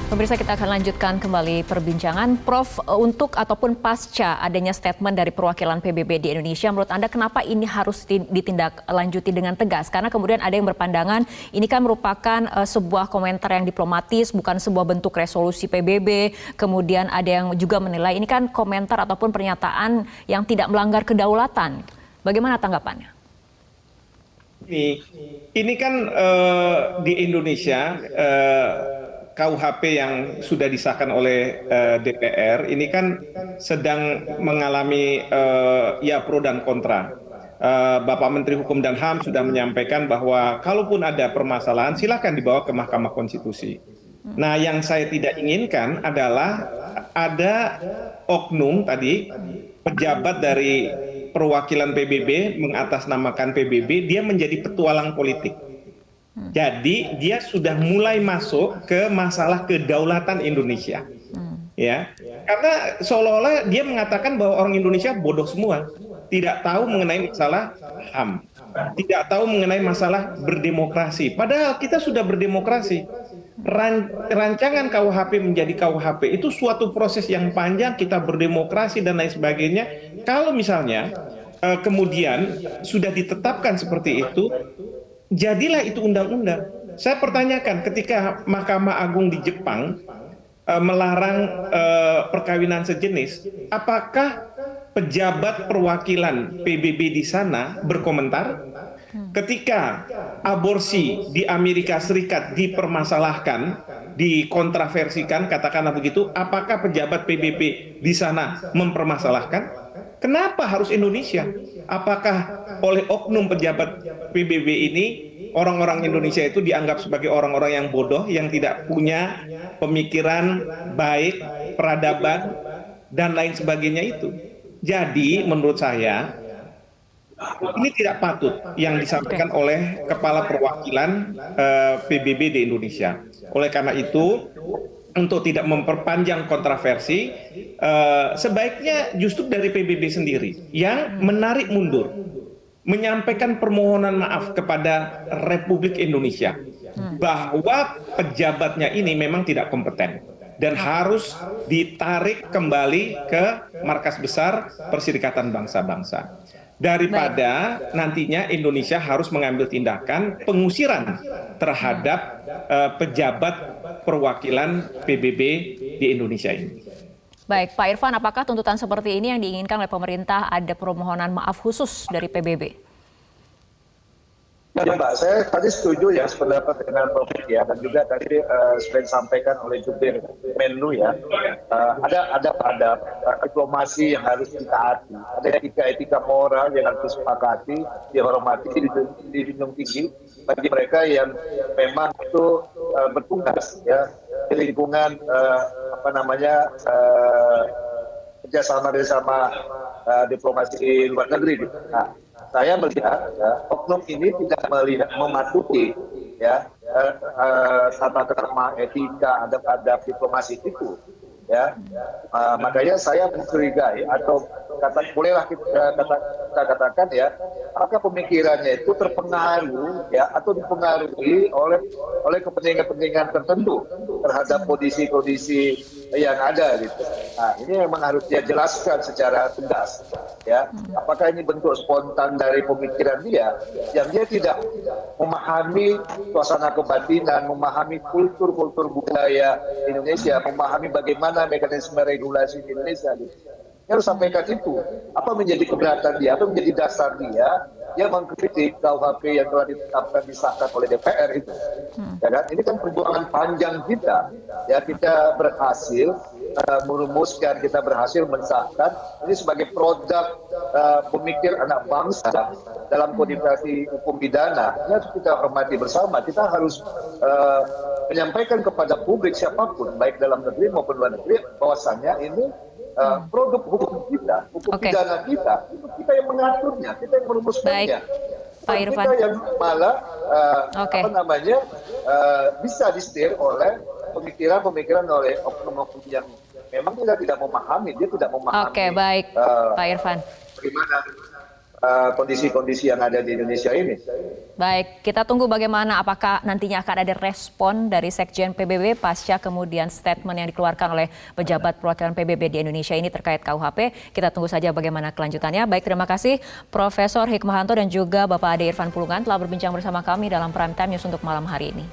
Pemirsa, kita akan lanjutkan kembali perbincangan. Prof, untuk ataupun pasca adanya statement dari perwakilan PBB di Indonesia, menurut Anda kenapa ini harus ditindaklanjuti dengan tegas? Karena kemudian ada yang berpandangan ini kan merupakan sebuah komentar yang diplomatis, bukan sebuah bentuk resolusi PBB. Kemudian ada yang juga menilai ini kan komentar ataupun pernyataan yang tidak melanggar kedaulatan. Bagaimana tanggapannya? Ini kan di Indonesia KUHP yang sudah disahkan oleh DPR ini kan sedang mengalami ya pro dan kontra. Bapak Menteri Hukum dan HAM sudah menyampaikan bahwa kalaupun ada permasalahan silakan dibawa ke Mahkamah Konstitusi. Nah, yang saya tidak inginkan adalah ada oknum tadi pejabat dari perwakilan PBB mengatasnamakan PBB, dia menjadi petualang politik. Jadi dia sudah mulai masuk ke masalah kedaulatan Indonesia, ya. Karena seolah-olah dia mengatakan bahwa orang Indonesia bodoh semua, tidak tahu mengenai masalah HAM, tidak tahu mengenai masalah berdemokrasi. Padahal kita sudah berdemokrasi. Rancangan KUHP menjadi KUHP itu suatu proses yang panjang, kita berdemokrasi dan lain sebagainya. Kalau misalnya kemudian sudah ditetapkan seperti itu, jadilah itu undang-undang. Saya pertanyakan, ketika Mahkamah Agung di Jepang melarang perkawinan sejenis, apakah pejabat perwakilan PBB di sana berkomentar? Ketika aborsi di Amerika Serikat dipermasalahkan, dikontraversikan, katakanlah begitu, apakah pejabat PBB di sana mempermasalahkan? Kenapa harus Indonesia? Apakah oleh oknum pejabat PBB ini orang-orang Indonesia itu dianggap sebagai orang-orang yang bodoh, yang tidak punya pemikiran baik, peradaban, dan lain sebagainya itu? Jadi menurut saya ini tidak patut yang disampaikan oleh kepala perwakilan PBB di Indonesia. Oleh karena itu, untuk tidak memperpanjang kontroversi, sebaiknya justru dari PBB sendiri yang menarik mundur, menyampaikan permohonan maaf kepada Republik Indonesia bahwa pejabatnya ini memang tidak kompeten dan harus ditarik kembali ke markas besar Perserikatan Bangsa-Bangsa. Daripada nantinya Indonesia harus mengambil tindakan pengusiran terhadap pejabat perwakilan PBB di Indonesia ini. Baik, Pak Irfan, apakah tuntutan seperti ini yang diinginkan oleh pemerintah, ada permohonan maaf khusus dari PBB? Ya Mbak, saya tadi setuju ya sependapat dengan Prof. ya, dan juga tadi sudah disampaikan oleh Jubir Menlu ya, ada diplomasi yang harus ditaati, ada etika moral yang harus disepakati, dihormati, dijunjung tinggi bagi mereka yang memang itu bertugas ya di lingkungan kerjasama diplomasi luar negeri. Nah, saya melihat oknum ini tidak mematuhi ya tata krama, etika, adab diplomasi itu ya. Makanya saya mencurigai atau bolehlah kita katakan ya, apakah pemikirannya itu terpengaruh ya atau dipengaruhi oleh kepentingan-kepentingan tertentu terhadap kondisi-kondisi yang ada gitu. Nah, ini memang harus dia jelaskan secara tegas ya. Apakah ini bentuk spontan dari pemikiran dia yang dia tidak memahami suasana kebatinan, memahami kultur budaya Indonesia, memahami bagaimana mekanisme regulasi di Indonesia gitu. Dia harus sampaikan itu. Apa menjadi keberatan dia, apa menjadi dasar dia mengkritik KUHP yang telah ditetapkan disahkan oleh DPR itu. Ya kan? Ini kan perjuangan panjang kita. Ya, kita berhasil merumuskan, kita berhasil mensahkan ini sebagai produk pemikir anak bangsa dalam kodifikasi hukum pidana. Ini harus kita hormati bersama. Kita harus menyampaikan kepada publik siapapun, baik dalam negeri maupun luar negeri, bahwasannya ini produk hukum kita, hukum pidana kita, itu kita yang mengaturnya, kita yang merumuskannya. Pak Irfan. Kita yang malah bisa disetir oleh pemikiran oleh oknum-oknum yang memang kita tidak memahami, dia tidak memahami. Oke, baik, Pak Irfan. Bagaimana kondisi-kondisi yang ada di Indonesia ini. Baik, kita tunggu bagaimana apakah nantinya akan ada respon dari Sekjen PBB pasca kemudian statement yang dikeluarkan oleh pejabat perwakilan PBB di Indonesia ini terkait KUHP. Kita tunggu saja bagaimana kelanjutannya. Baik, terima kasih Profesor Hikmahanto dan juga Bapak Ade Irfan Pulungan telah berbincang bersama kami dalam Prime Time News untuk malam hari ini.